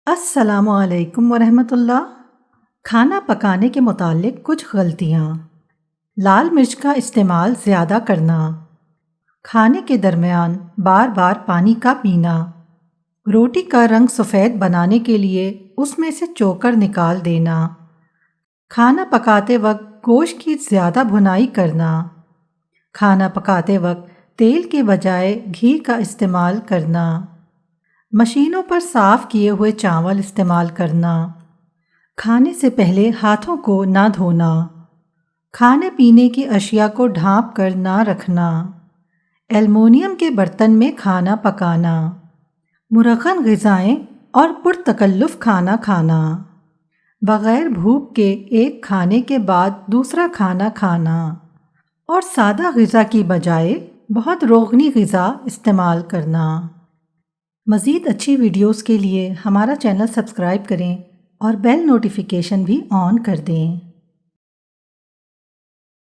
السلام علیکم ورحمۃ اللہ۔ کھانا پکانے کے متعلق کچھ غلطیاں: لال مرچ کا استعمال زیادہ کرنا، کھانے کے درمیان بار بار پانی کا پینا، روٹی کا رنگ سفید بنانے کے لیے اس میں سے چوکر نکال دینا، کھانا پکاتے وقت گوشت کی زیادہ بھنائی کرنا، کھانا پکاتے وقت تیل کے بجائے گھی کا استعمال کرنا، مشینوں پر صاف کیے ہوئے چاول استعمال کرنا، کھانے سے پہلے ہاتھوں کو نہ دھونا، کھانے پینے کی اشیاء کو ڈھانپ کر نہ رکھنا، ایلومینیم کے برتن میں کھانا پکانا، مرغن غذائیں اور پرتکلف کھانا کھانا، بغیر بھوک کے ایک کھانے کے بعد دوسرا کھانا کھانا، اور سادہ غذا کی بجائے بہت روغنی غذا استعمال کرنا۔ مزید اچھی ویڈیوز کے لیے ہمارا چینل سبسکرائب کریں اور بیل نوٹیفیکیشن بھی آن کر دیں۔